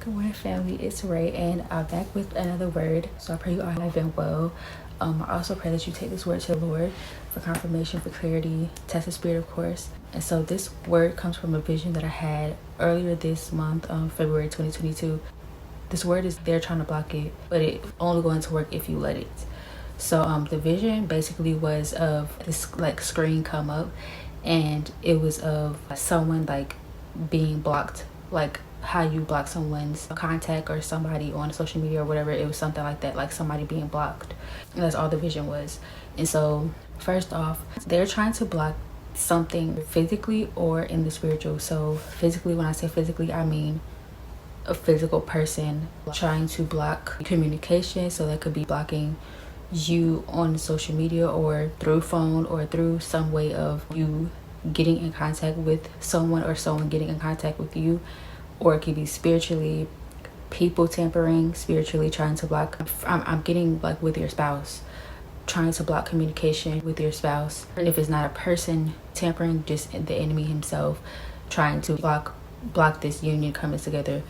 Good morning, family. It's Rhae, and I'm back with another word. So I pray you all have been well. I also pray that you take this word to the Lord for confirmation, for clarity, test the spirit, of course. And so this word comes from a vision that I had earlier this month, February 2022. This word is they're trying to block it, but it only going to work if you let it. So the vision basically was of this like screen come up, and it was of someone like being blocked, like how you block someone's contact or somebody on social media or whatever. It was something like that, like somebody being blocked, and that's all the vision was. And so first off, they're trying to block something physically or in the spiritual. So physically, when I say physically, I mean a physical person trying to block communication. So that could be blocking you on social media or through phone or through some way of you getting in contact with someone or someone getting in contact with you. Or it could be spiritually, people tampering, spiritually trying to block. I'm getting like with your spouse, trying to block communication with your spouse. And if it's not a person tampering, just the enemy himself trying to block this union coming together,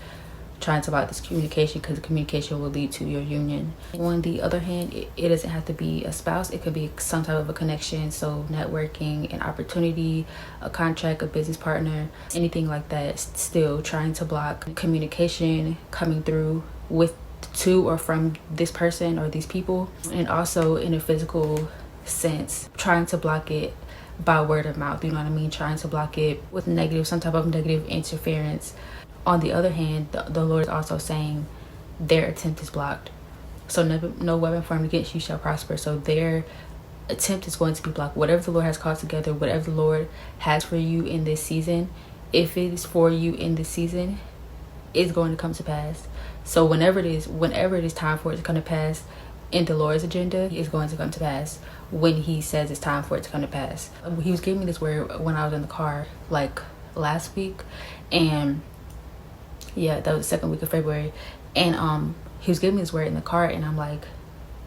trying to block this communication, because communication will lead to your union. On the other hand, it doesn't have to be a spouse. It could be some type of a connection, so networking, an opportunity, a contract, a business partner, anything like that. Still trying to block communication coming through with to or from this person or these people. And also in a physical sense, trying to block it by word of mouth, you know what I mean? Trying to block it with some type of negative interference. On the other hand, the Lord is also saying their attempt is blocked. So no weapon formed against you shall prosper. So their attempt is going to be blocked. Whatever the Lord has called together, whatever the Lord has for you in this season, if it is for you in this season, it's going to come to pass. So whenever it is time for it to come to pass in the Lord's agenda, it's going to come to pass when He says it's time for it to come to pass. He was giving me this word when I was in the car like last week, and yeah, that was the second week of February. And he was giving me this word in the car, and I'm like,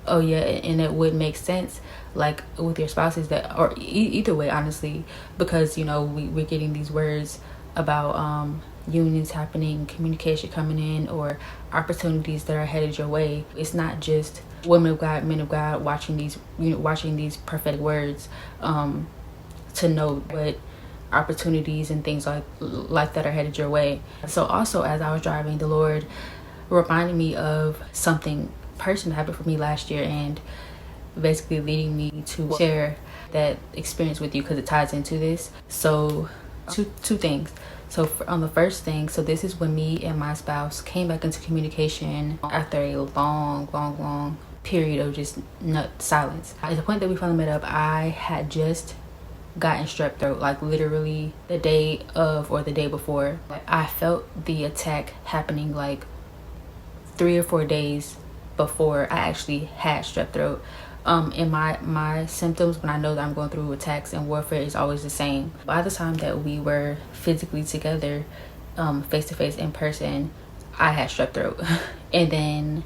oh yeah, and it would make sense like with your spouses, that or either way, honestly, because you know we're getting these words about unions happening, communication coming in, or opportunities that are headed your way. It's not just women of God, men of God watching these prophetic words to know what opportunities and things like that are headed your way. So also, as I was driving, the Lord reminded me of something personal happened for me last year, and basically leading me to share that experience with you because it ties into this. So two things. So on the first thing, so this is when me and my spouse came back into communication after a long period of just silence. At the point that we finally met up, I had just gotten strep throat, like literally the day of or the day before. I felt the attack happening like 3 or 4 days before I actually had strep throat. And my symptoms when I know that I'm going through attacks and warfare is always the same. By the time that we were physically together, face to face in person, I had strep throat. And then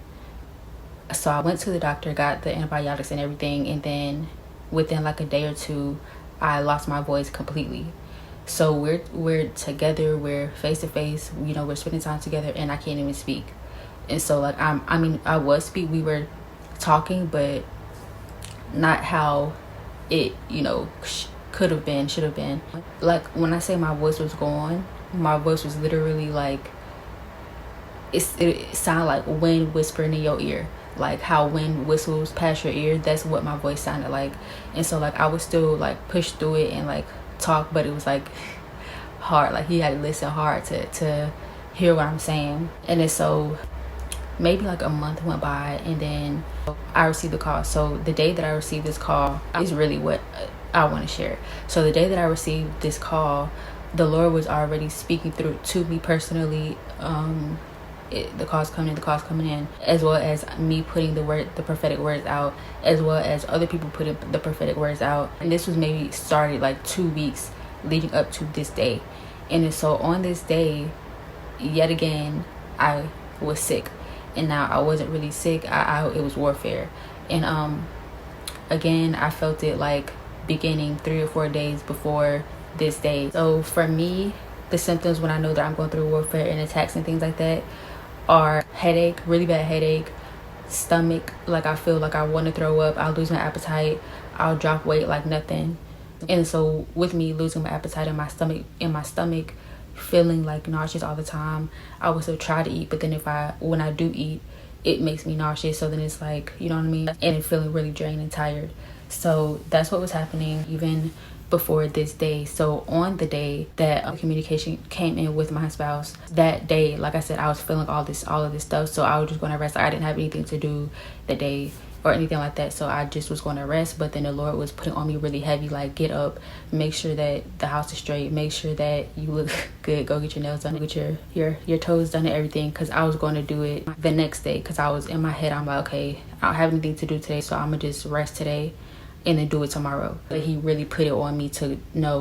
so I went to the doctor, got the antibiotics and everything, and then within like a day or two I lost my voice completely. So we're together, we're face to face, you know, we're spending time together, and I can't even speak. And so like I was speak, we were talking, but not how it, you know, could have been, should have been. Like when I say my voice was gone, my voice was literally like it sounded like wind whispering in your ear. Like how wind whistles past your ear, that's what my voice sounded like. And so like I would still like push through it and like talk, but it was like hard. Like he had to listen hard to hear what I'm saying. And then so maybe like a month went by, and then I received the call. So the day that I received this call is really what I want to share. So the day that I received this call, the Lord was already speaking through to me personally. The call's coming in, as well as me putting the prophetic words out, as well as other people putting the prophetic words out. And this was maybe started like 2 weeks leading up to this day. And so on this day, yet again, I was sick. And now I wasn't really sick, it was warfare. And again, I felt it like beginning 3 or 4 days before this day. So for me, the symptoms when I know that I'm going through warfare and attacks and things like that are headache, really bad headache, stomach, like I feel like I want to throw up, I'll lose my appetite, I'll drop weight like nothing. And so with me losing my appetite in my stomach, feeling like nauseous all the time, I would still try to eat, but then when I do eat, it makes me nauseous. So then it's like, you know what I mean, and feeling really drained and tired. So that's what was happening even before this day. So on the day that communication came in with my spouse, that day, like I said, I was feeling all of this stuff. So I was just going to rest. I didn't have anything to do that day or anything like that, so I just was going to rest. But then the Lord was putting on me really heavy, like, get up, make sure that the house is straight, make sure that you look good, go get your nails done, get your toes done and everything, because I was going to do it the next day. Because I was in my head, I'm like, okay, I don't have anything to do today, so I'm gonna just rest today and then do it tomorrow. But he really put it on me to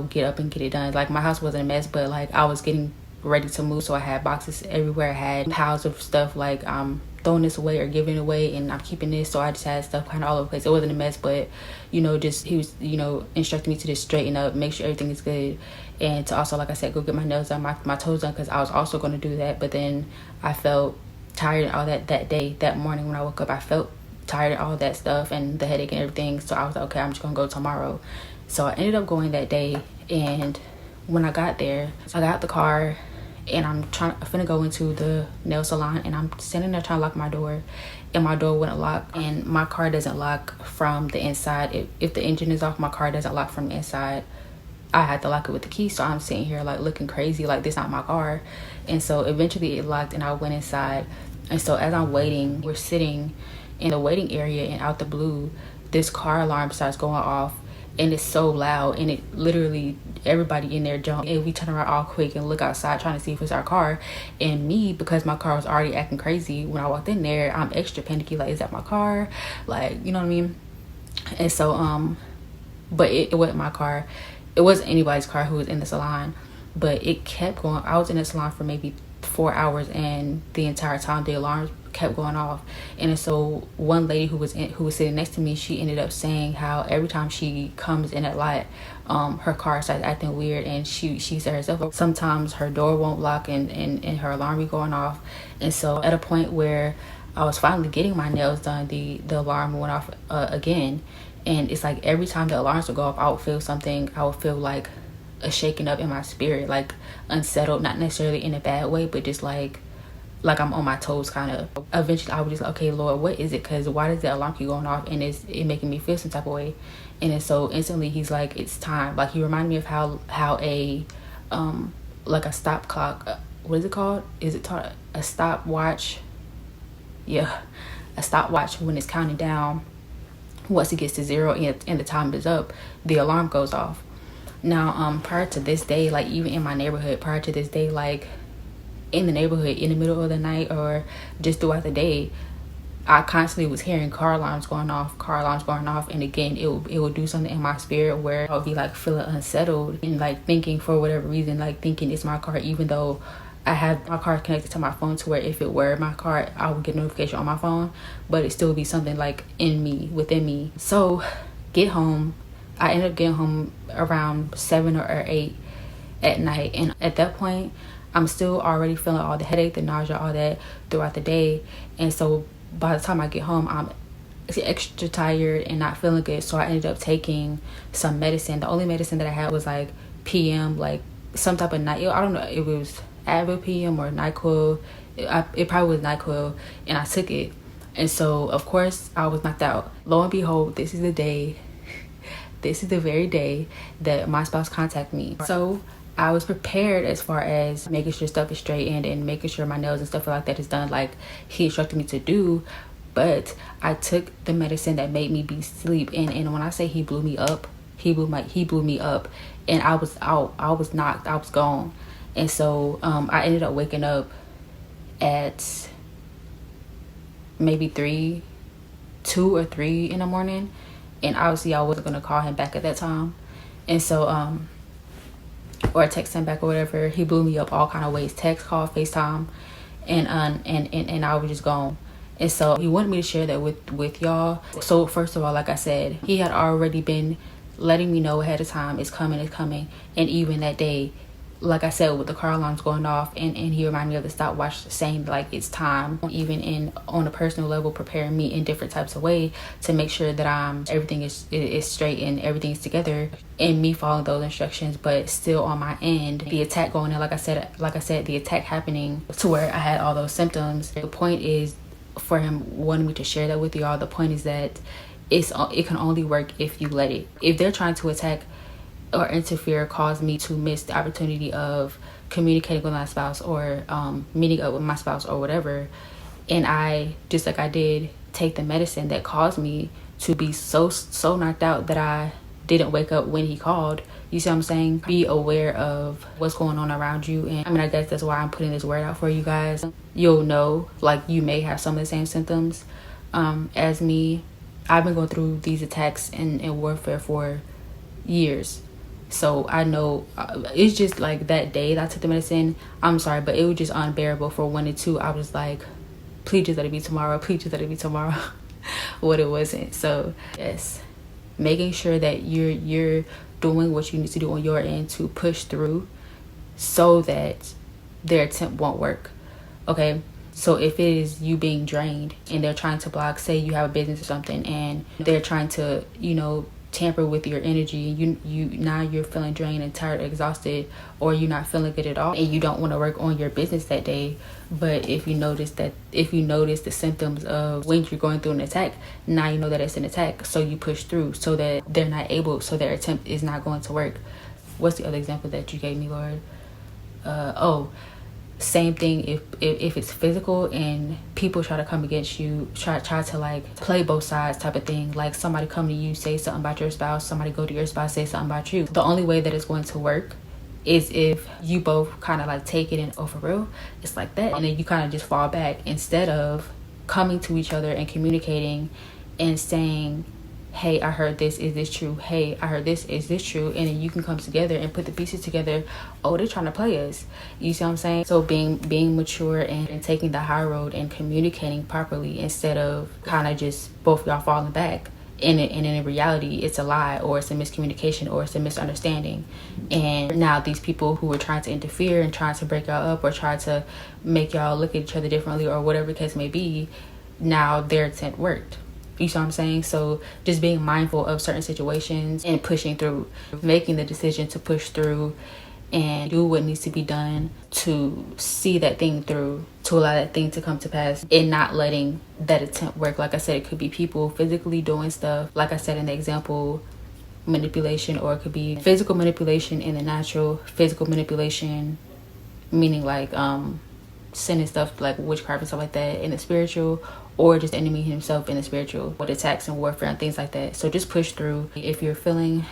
get up and get it done. Like, my house wasn't a mess, but like I was getting ready to move, so I had boxes everywhere, I had piles of stuff, like I'm throwing this away or giving it away, and I'm keeping this. So I just had stuff kind of all over the place. It wasn't a mess, but just he was instructing me to just straighten up, make sure everything is good, and to also, like I said, go get my nails done, my toes done, because I was also going to do that. But then I felt tired and all that morning when I woke up, I felt tired of all that stuff and the headache and everything. So I was like, okay, I'm just gonna go tomorrow. So I ended up going that day, and when I got there, I got out the car and I'm finna go into the nail salon, and I'm standing there trying to lock my door, and my door wouldn't lock, and my car doesn't lock from the inside. If the engine is off, my car doesn't lock from the inside. I had to lock it with the key. So I'm sitting here like looking crazy, like this not my car. And so eventually it locked, and I went inside. And so as I'm waiting, we're sitting in the waiting area, and out the blue, this car alarm starts going off, and it's so loud, and it literally, everybody in there jumped, and we turn around all quick and look outside trying to see if it's our car. And me, because my car was already acting crazy when I walked in there, I'm extra panicky, like, is that my car? Like, you know what I mean? And so but it wasn't my car, it wasn't anybody's car who was in the salon, but it kept going. I was in the salon for maybe 4 hours, and the entire time the alarms kept going off. And so one lady who was sitting next to me, she ended up saying how every time she comes in at lot, her car starts acting weird, and she said herself, sometimes her door won't lock and her alarm be going off. And so at a point where I was finally getting my nails done, the alarm went off again. And it's like every time the alarms would go off, I would feel something. I would feel like a shaking up in my spirit, like unsettled, not necessarily in a bad way, but just like I'm on my toes kind of. Eventually I was just like, okay, Lord, what is it? Because why does the alarm keep going off, and it's making me feel some type of way? And then so instantly he's like, it's time. Like, he reminded me of how a like a stop clock, what is it called? Is it a stopwatch? Yeah, a stopwatch. When it's counting down, once it gets to 0 and the time is up, the alarm goes off. Now prior to this day, like even in my neighborhood, prior to this day, like in the neighborhood, in the middle of the night or just throughout the day, I constantly was hearing car alarms going off, and again it would do something in my spirit where I would be like feeling unsettled and like thinking, for whatever reason, like thinking it's my car, even though I have my car connected to my phone, to where if it were my car, I would get a notification on my phone, but it still would be something like within me. So get home. I ended up getting home around 7 or 8 at night, and at that point I'm still already feeling all the headache, the nausea, all that throughout the day. And so by the time I get home, I'm extra tired and not feeling good. So I ended up taking some medicine. The only medicine that I had was like PM, like some type of night. I don't know, it was Advil PM or NyQuil. It probably was NyQuil, and I took it. And so of course I was knocked out. Lo and behold, this is the very day that my spouse contacted me. So I was prepared as far as making sure stuff is straight and making sure my nails and stuff like that is done like he instructed me to do. But I took the medicine that made me be asleep, and when I say he blew me up, he blew me up, and I was out. I was knocked. I was gone. And so I ended up waking up at maybe 2 or 3 in the morning, and obviously I wasn't gonna call him back at that time. And so or text him back or whatever. He blew me up all kind of ways: text, call, FaceTime, and I was just gone. And so he wanted me to share that with y'all. So first of all, like I said, he had already been letting me know ahead of time, it's coming. And even that day, like I said, with the car alarms going off, and he reminded me of the stopwatch saying like it's time, even on a personal level, preparing me in different types of way to make sure that everything is straight and everything's together, and me following those instructions. But still on my end, the attack going in, like I said, the attack happening to where I had all those symptoms. The point is, for him wanting me to share that with y'all, the point is that it can only work if you let it. If they're trying to attack or interfere, cause me to miss the opportunity of communicating with my spouse, or meeting up with my spouse or whatever, and I, just like I did, take the medicine that caused me to be so knocked out that I didn't wake up when he called. You see what I'm saying? Be aware of what's going on around you. And I mean, I guess that's why I'm putting this word out for you guys. You'll know, like, you may have some of the same symptoms as me. I've been going through these attacks and warfare for years. So I know it's just like that day that I took the medicine, I'm sorry, but it was just unbearable for 1 and 2. I was like, please just let it be tomorrow. Please just let it be tomorrow. What it wasn't. So yes, making sure that you're doing what you need to do on your end to push through so that their attempt won't work. Okay. So if it is you being drained and they're trying to block, say you have a business or something and they're trying to, tamper with your energy, you now you're feeling drained and tired, exhausted, or you're not feeling good at all, and you don't want to work on your business that day. But if you notice the symptoms of when you're going through an attack, now you know that it's an attack, so you push through so that they're not able, so their attempt is not going to work. What's the other example that you gave me, Lord? Same thing if it's physical and people try to come against you, try to like play both sides type of thing. Like somebody come to you, say something about your spouse, somebody go to your spouse, say something about you. The only way that it's going to work is if you both kind of like take it and, oh, for real, it's like that, and then you kind of just fall back instead of coming to each other and communicating and saying, hey, I heard this, is this true? Hey, I heard this, is this true? And then you can come together and put the pieces together. Oh, they're trying to play us. You see what I'm saying? So being mature and taking the high road and communicating properly instead of kind of just both y'all falling back. And in reality, it's a lie, or it's a miscommunication, or it's a misunderstanding. And now these people who were trying to interfere and trying to break y'all up or try to make y'all look at each other differently or whatever the case may be, now their attempt worked. You see what I'm saying? So just being mindful of certain situations and pushing through, making the decision to push through and do what needs to be done to see that thing through, to allow that thing to come to pass, and not letting that attempt work. Like I said, it could be people physically doing stuff, like I said in the example, manipulation, or it could be physical manipulation in the natural, physical manipulation meaning like sin and stuff like witchcraft and stuff like that in the spiritual, or just the enemy himself in the spiritual with attacks and warfare and things like that. So just push through. If you're feeling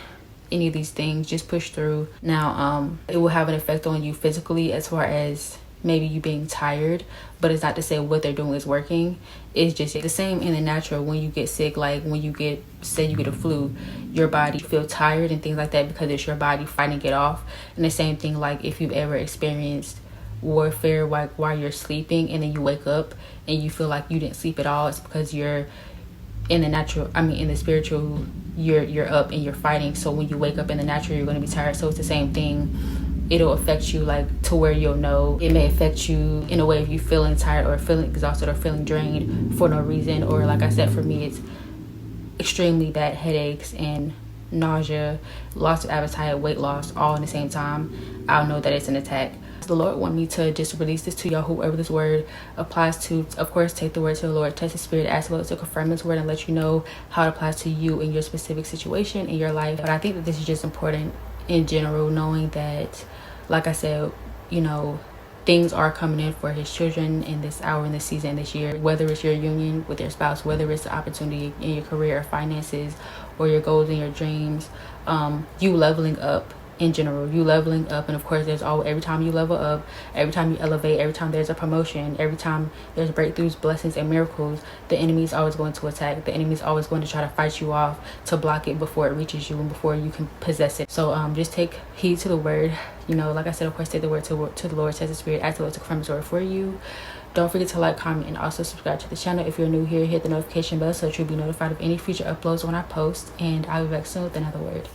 any of these things, just push through. Now it will have an effect on you physically as far as maybe you being tired, but it's not to say what they're doing is working. It's just the same in the natural. When you get sick, like when you get, say you get a flu, your body feel tired and things like that because it's your body fighting it off. And the same thing, like if you've ever experienced warfare while you're sleeping and then you wake up and you feel like you didn't sleep at all, it's because you're in the spiritual, you're up and you're fighting. So when you wake up in the natural, you're going to be tired. So it's the same thing. It'll affect you like to where you'll know. It may affect you in a way if you feeling tired or feeling exhausted or feeling drained for no reason, or like I said, for me it's extremely bad headaches and nausea, loss of appetite, weight loss, all in the same time. I'll know that it's an attack. The Lord want me to just release this to y'all, whoever this word applies to. Of course, take the word to the Lord, test the spirit, ask the Lord to confirm this word and let you know how it applies to you in your specific situation in your life. But I think that this is just important in general, knowing that, like I said, things are coming in for his children in this hour, in this season, this year, whether it's your union with your spouse, whether it's the opportunity in your career or finances or your goals and your dreams, you leveling up. In general, you leveling up, and of course there's always, every time you level up, every time you elevate, every time there's a promotion, every time there's breakthroughs, blessings, and miracles, the enemy is always going to attack. The enemy is always going to try to fight you off, to block it before it reaches you and before you can possess it. So just take heed to the word. Like I said, of course, take the word to the Lord, test the spirit, ask the Lord to confirm his word for you. Don't forget to like, comment, and also subscribe to the channel. If you're new here, hit the notification bell so that you'll be notified of any future uploads when I post, and I'll be back soon with another word.